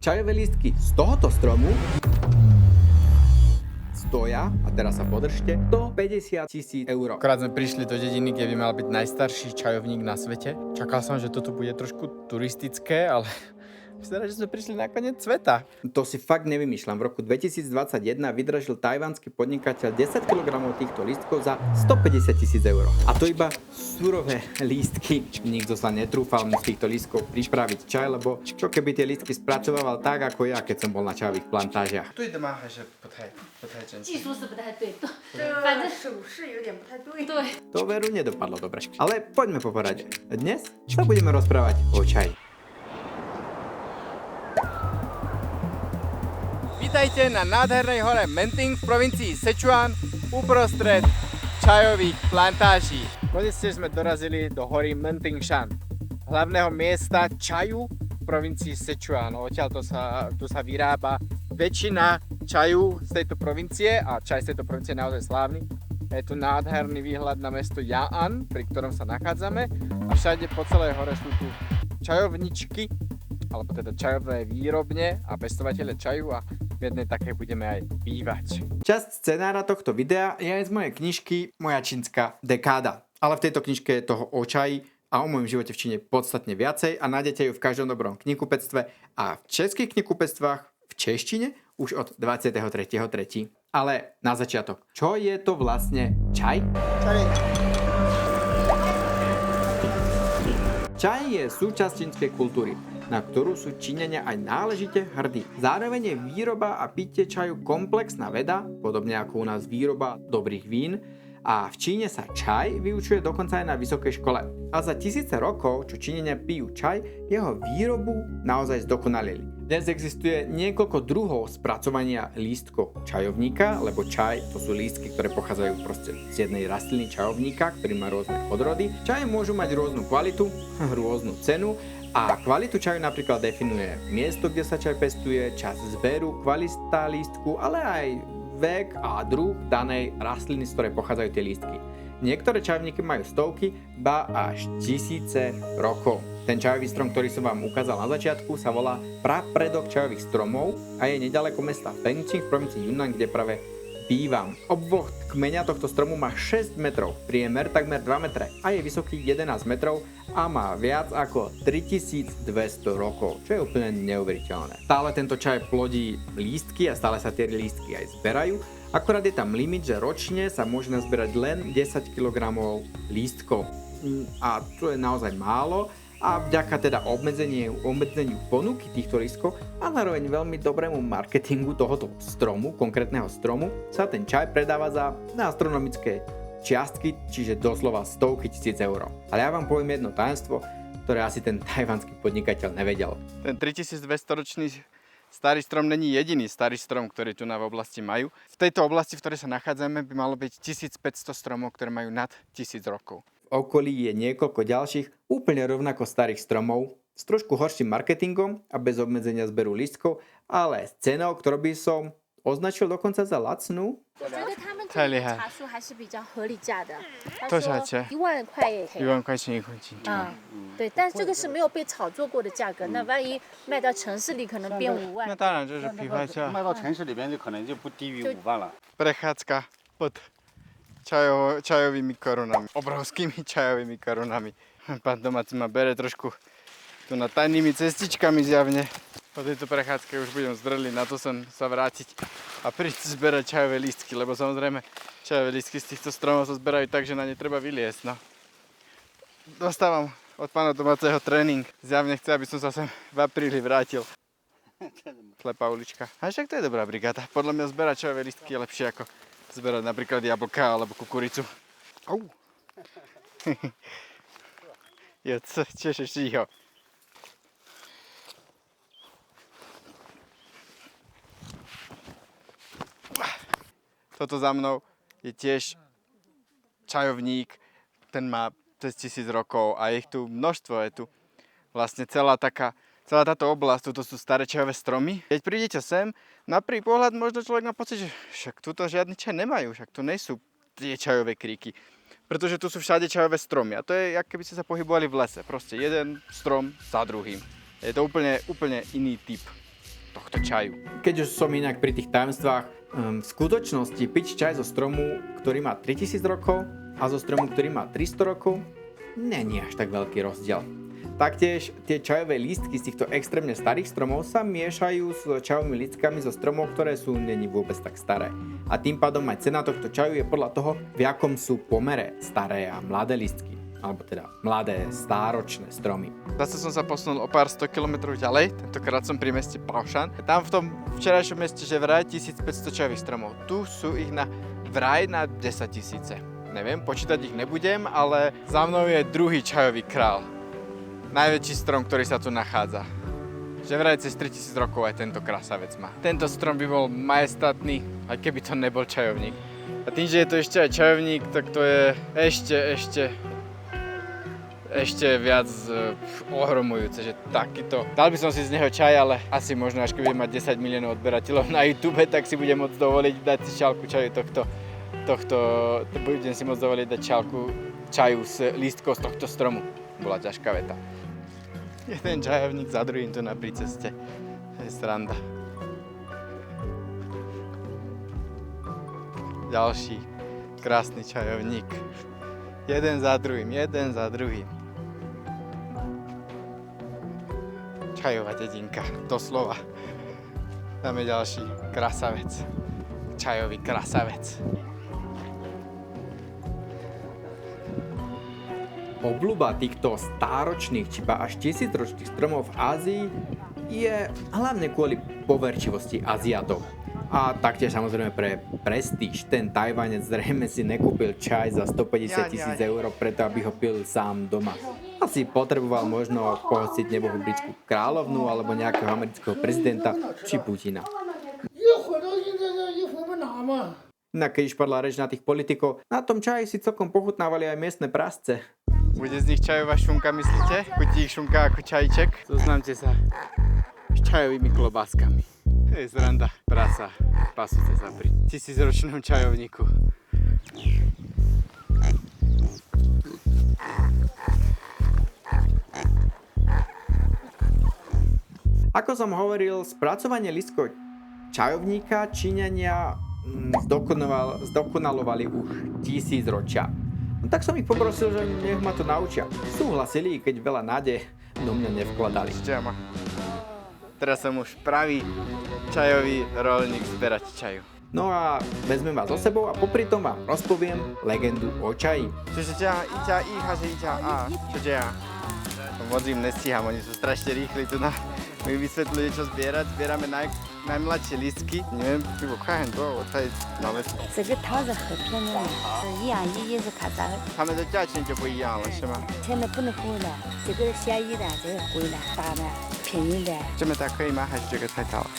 Čajové lístky z tohoto stromu stoja, a teraz sa podržte, 150 000 eur. Akorát sme prišli do dediny, kde by mal byť najstarší čajovník na svete. Čakal som, že toto bude trošku turistické, ale vyzerá, že sme prišli na koniec sveta. To si fakt nevymýšľam. V roku 2021 vydražil tajvanský podnikateľ 10 kg týchto lístkov za 150 000 eur. A to iba surové lístky. Nikto sa netrúfal mi z týchto lístkov pripraviť čaj, lebo čo keby tie lístky spracovával tak ako ja, keď som bol na čajových plantážiach. Tu ide máha, že potaj 技术是不太对，反正手势有点不太对。对。 To veru nedopadlo dobre. Ale poďme po porade. Dnes sa budeme rozprávať o čaji. Vítajte na nádhernej hore Menting v provincii Sichuan uprostred čajových plantáží. Konečne sme dorazili do hory Mentingshan, hlavného miesta čaju v provincii Sichuan. Odtiaľ tu sa vyrába väčšina čaju z tejto provincie a čaj z tejto provincie je naozaj slávny. Je tu nádherný výhľad na mesto Ya'an, pri ktorom sa nachádzame, a všade po celej hore sú tu čajovničky, alebo teda čajové výrobne a pestovateľe čaju, a v jednej takej budeme aj bývať. Časť scenára tohto videa je aj z mojej knižky Moja čínska dekáda. Ale v tejto knižke je toho o čaji a o mojom živote v Číne podstatne viacej a nájdete ju v každom dobrom knihkupectve a v českých knihkupectvách v češtine už od 23.3. Ale na začiatok, čo je to vlastne čaj? Čaj je súčasť čínskej kultúry, na ktorú sú Číňania aj náležite hrdí. Zároveň je výroba a pitie čaju komplexná veda, podobne ako u nás výroba dobrých vín, a v Číne sa čaj vyučuje dokonca aj na vysokej škole. A za tisíce rokov, čo Číňania pijú čaj, jeho výrobu naozaj zdokonalili. Dnes existuje niekoľko druhov spracovania lístkov čajovníka, lebo čaj to sú lístky, ktoré pochádzajú proste z jednej rastliny čajovníka, ktorý má rôzne odrody. Čaje môžu mať rôznu kvalitu, rôznu cenu, a kvalitu čaju napríklad definuje miesto, kde sa čaj pestuje, čas zberu, kvalita lístku, ale aj vek a druh danej rastliny, z ktorej pochádzajú tie lístky. Niektoré čajovníky majú stovky, ba až tisíce rokov. Ten čajový strom, ktorý som vám ukázal na začiatku, sa volá prapredok čajových stromov a je nedaleko mesta Fengqing v provincii Yunnan, kde práve bývam. Obvoh kmeňa tohto stromu má 6 metrov, priemer takmer 2 metre a je vysoký 11 metrov a má viac ako 3200 rokov, čo je úplne neuveriteľné. Stále tento čaj plodí lístky a stále sa tie lístky aj zberajú, akorát je tam limit, že ročne sa môže nazbierať len 10 kg lístkov. A to je naozaj málo. A vďaka teda obmedzeniu ponuky týchto lístkov a zároveň veľmi dobrému marketingu tohoto stromu, konkrétneho stromu, sa ten čaj predáva za astronomické čiastky, čiže doslova stovky tisíc eur. Ale ja vám poviem jedno tajomstvo, ktoré asi ten tajvanský podnikateľ nevedel. Ten 3200-ročný starý strom není jediný starý strom, ktorý tu na v oblasti majú. V tejto oblasti, v ktorej sa nachádzame, by malo byť 1500 stromov, ktoré majú nad 1000 rokov. V okolí je niekoľko ďalších úplne rovnako starých stromov s trošku horším marketingom a bez obmedzenia zberu lístkov, ale s cenou, ktorú by som označil dokonca za lacnú. 我觉得他们太厉害了茶树还是比较合理价的。多少钱10000块也可以。 1万块钱一公斤。对，但是这个是没有被炒作过的价格，那万一卖到城市里可能变5万。那当然就是批发价。卖到城市里边就可能就不低于5万了。 Prechádzka pod čajovými korunami. Obrovskými čajovými korunami. Pán domáci ma bere trošku tu na tajnými cestičkami zjavne. Po tejto prechádzke už budem zdrelý, na to som sa vrátiť a prísť zberať čajové lístky, lebo samozrejme čajové lístky z týchto stromov sa zberajú tak, že na ne treba vyliesť. No. Dostávam od pána domáceho tréning. Zjavne chce, aby som sa sem v apríli vrátil. Slepá ulička. A však to je dobrá brigáda. Podľa mňa zberať čajové lístky je lepšie ako zberať napríklad jablka alebo kukuricu. Au. Jo, co češešího. Toto za mnou je tiež čajovník, ten má cez 1000 rokov a je ich tu množstvo, je tu vlastne celá táto oblasť, toto sú staré čajové stromy. Keď prídete sem, na prvý pohľad možno človek má pocit, že však tuto žiadny čaj nemajú, však tu nejsú tie čajové kríky. Pretože tu sú všade čajové stromy a to je, ako keby ste sa pohybovali v lese. Proste jeden strom za druhým. Je to úplne iný typ tohto čaju. Keď už som inak pri tých tajomstvách, v skutočnosti piť čaj zo stromu, ktorý má 3000 rokov a zo stromu, ktorý má 300 rokov, není až tak veľký rozdiel. Taktiež tie čajové lístky z týchto extrémne starých stromov sa miešajú s čajovými lístkami zo stromov, ktoré sú není vôbec tak staré. A tým pádom aj cena tohto čaju je podľa toho, v akom sú pomere staré a mladé lístky. Alebo teda mladé, stáročné stromy. Zase som sa posunul o pár 100 km ďalej, tentokrát som pri meste Pavšan. Tam v tom včerajšom meste, že vraj 1500 čajových stromov. Tu sú ich vraj na 10 000. Neviem, počítať ich nebudem, ale za mnou je druhý čajový král. Najväčší strom, ktorý sa tu nachádza. Že vraj cez 3000 rokov aj tento krásavec má. Tento strom by bol majestátny, aj keby to nebol čajovník. A tým, že je to ešte aj čajovník, tak to je ešte viac ohromujúce, že takýto. Dal by som si z neho čaj, ale asi možno až keď budem mať 10 miliónov odberateľov na YouTube, tak si budem môcť dovoliť dať si čálku čaju budem si môcť dovoliť dať čálku čaju z lístkov z tohto stromu. Bola ťažká veta. Jeden čajovník za druhým tu pri ceste. To je sranda. Ďalší krásny čajovník. Jeden za druhým. Čajová dedinka, doslova. Tam je ďalší krasavec. Čajový krasavec. Obľuba týchto stáročných, či až 1000-ročných stromov v Ázii je hlavne kvôli poverčivosti Aziatov. A taktiež samozrejme pre prestíž. Ten Tajvanec zrejme si nekúpil čaj za 150 000 eur preto, aby ho pil sám doma. Asi potreboval možno pohostiť nebohú britskú kráľovnu alebo nejakého amerického prezidenta či Putina. No keď už padla reč na tých politikov, na tom čaji si celkom pochutnávali aj miestne prasce. Bude z nich čajová šunka, myslíte? Chutí ich šunka ako čajček? Zoznámte sa s čajovými klobáskami. To je sranda. Prasa pasúce sa pri 1000-ročnom čajovníku. Ako som hovoril, spracovanie lístkov čajovníka Číňania zdokonalovali už 1000 ročia. No tak som ich poprosil, že nech ma to naučia. Súhlasili, keď veľa nádeje do mňa nevkladali. Teraz som už pravý čajový rolník zberať čaju. No a vezmem vás so sebou a popri tom vám rozpoviem legendu o čaji. Čože moc im nestíham, oni sú strašne rýchli tu na mi vysvetľujú, čo zbierať. Zbierame najmladšie lístky. Neviem,我看很多，我在脑袋。这个桃子和别人是一样，也是看咱它们的价钱就不一样了，是吗？现在不能贵了，这个便宜的，这个贵了，大的便宜的。这么大可以吗？还是这个太大了？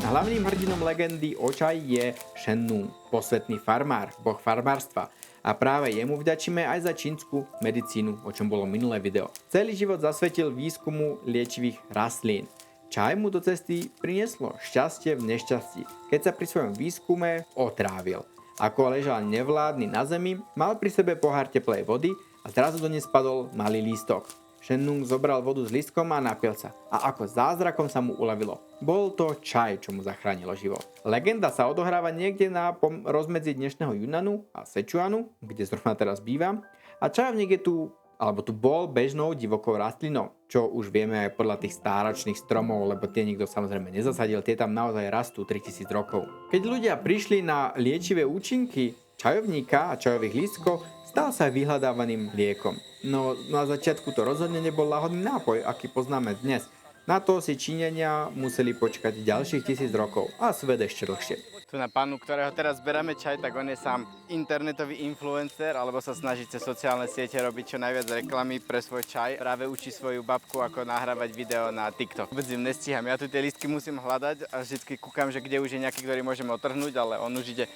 Hlavným hrdinom legendy o čaji je Shen Nung, posvetný farmár, boh farmárstva. A práve jemu vďačíme aj za čínsku medicínu, o čom bolo minulé video. Celý život zasvetil výskumu liečivých rastlín. Čaj mu do cesty prinieslo šťastie v nešťastí, keď sa pri svojom výskume otrávil. Ako ležal nevládny na zemi, mal pri sebe pohár teplej vody a zrazu do nej spadol malý lístok. Shen Nung zobral vodu s lístkom a napil sa. A ako zázrakom sa mu uľavilo. Bol to čaj, čo mu zachránilo život. Legenda sa odohráva niekde na rozmedzi dnešného Yunnanu a Sichuanu, kde zrovna teraz bývam. A čajovník je tu bol bežnou divokou rastlinou, čo už vieme aj podľa tých stáročných stromov, lebo tie nikto samozrejme nezasadil, tie tam naozaj rastú 3000 rokov. Keď ľudia prišli na liečivé účinky čajovníka a čajových lístkov, stal sa vyhľadávaným liekom. No na začiatku to rozhodne nebol lahodný nápoj, aký poznáme dnes. Na to si Číňania museli počkať ďalších 1000 rokov a svet ešte dlhšie. Tu na pánu, ktorého teraz beráme čaj, tak on je sám internetový influencer, alebo sa snaží cez sociálne siete robiť čo najviac reklamy pre svoj čaj. Práve učí svoju babku, ako nahrávať video na TikTok. Vôbec im nestíham, ja tu tie lístky musím hľadať a vždycky kúkam, že kde už je nejaký, ktorý môžem otrhnúť, ale on už ide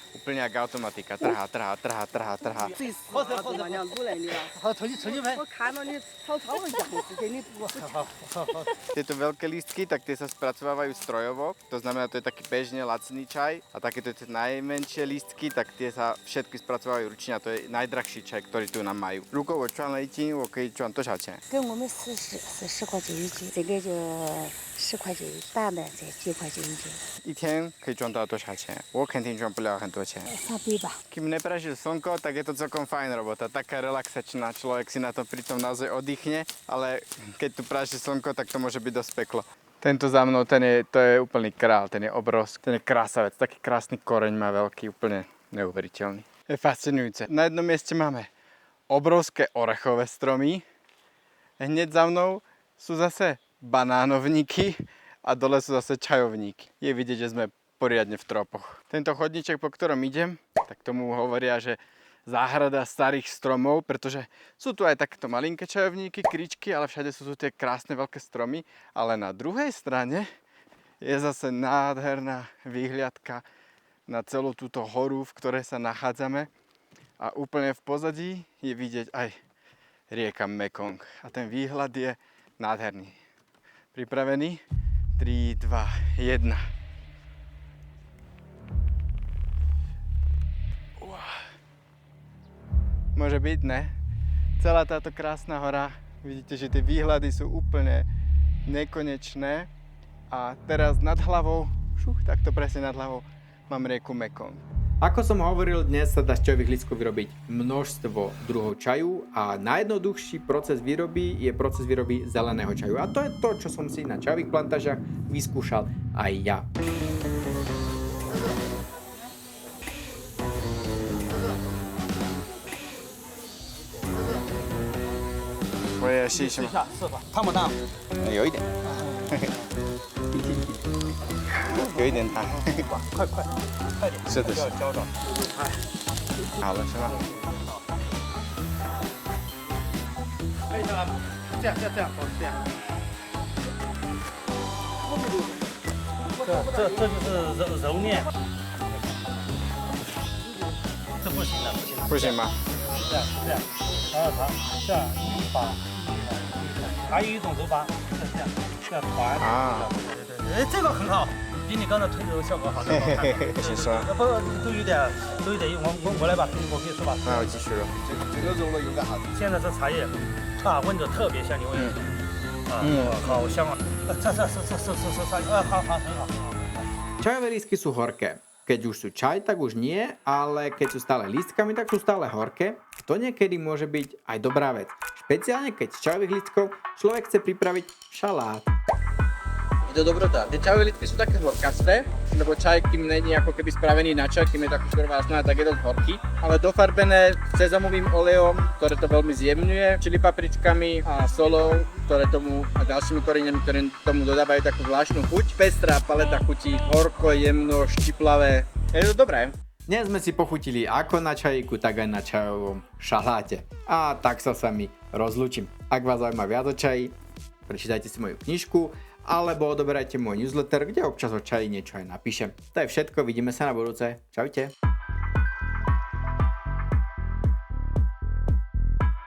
Úplne jak automatika. Trhá. 最死了，老娘过来了。好，重新拍。我看到你草草一样，是给你多。 Tieto veľké lístky, tak tie sa spracovávajú strojovo, to znamená, to je taký bežne lacný čaj a takéto tie najmenšie lístky, tak tie sa všetky spracovávajú ručne a to je najdrahší čaj, ktorý tu nám majú. 如果我赚了1斤，我可以赚多少钱？跟我们40块钱一斤，这个就10块钱一斤，大的才9块钱一斤，一天可以赚到多少钱？我肯定赚不了很多钱。 300吧。 Kým nepražil slnko, tak je to celkom fajn robota, taká relaxačná, človek si na tom pritom naozaj oddychne, ale keď tu praží slnko, tak to môže byť dosť peklo. Tento za mnou, to je úplný král, ten je obrovský, ten je krásavec, taký krásny koreň má veľký, úplne neuveriteľný. Je fascinujúce. Na jednom mieste máme obrovské orechové stromy, hneď za mnou sú zase banánovníky a dole sú zase čajovníky. Je vidieť, že sme poriadne v tropoch. Tento chodníček, po ktorom idem, tak tomu hovoria, že záhrada starých stromov, pretože sú tu aj takéto malinké čajovníky, kričky, ale všade sú tu tie krásne veľké stromy. Ale na druhej strane je zase nádherná výhliadka na celú túto horu, v ktorej sa nachádzame. A úplne v pozadí je vidieť aj rieka Mekong. A ten výhľad je nádherný. Pripravený? 3, 2, 1. Môže byť, ne? Celá táto krásna hora, vidíte, že tie výhľady sú úplne nekonečné. A teraz nad hlavou, takto presne nad hlavou, mám rieku Mekong. Ako som hovoril, dnes sa dá z čajových lístkov vyrobiť množstvo druhov čaju a najjednoduchší proces výroby je proces výroby zeleného čaju. A to je to, čo som si na čajových plantážach vyskúšal aj ja.我也试一试吧。是吧？烫不烫？有一点，有一点烫。快点！是的，是要焦着。好了是吗？可以下来吗？这样，这样。这就是揉面，这不行的，不行的。不行吗？这样，它这样一把，还有一种揉法，这样团。啊，对，这个很好，比你刚才推的效果好。请说。不，都有点，我来吧，我可以说吧。那我继续了。这个揉了有点好。现在这茶叶，闻着特别香，你闻。好香啊！这，好，很好。 Čajové lístky sú horké. Keď už sú čaj, tak už nie, ale keď sú stále lístkami, tak sú stále horké. To niekedy môže byť aj dobrá vec. Špeciálne keď z čajových lístkov človek chce pripraviť šalát. Je to dobrota. Tie čajové lístky sú také horkasté, lebo čaj, kým není ako keby spravený na čaj, kým je takú červášná, tak je dosť horký. Ale dofarbené sezamovým olejom, ktoré to veľmi zjemňuje, čili papričkami a solou, ktoré tomu a ďalšími koreňami, ktoré tomu dodávajú takú zvláštnu chuť. Pestrá paleta chutí, horko, jemno, štiplavé. Je to dobré. Dnes sme si pochutili ako na čajíku, tak aj na čajovom šaláte. A tak sa s vami rozlúčim. Ak vás zaujíma viac o čaji, prečítajte si moju knižku, alebo odoberajte môj newsletter, kde občas o čaji niečo aj napíšem. To je všetko, vidíme sa na budúce. Čaute.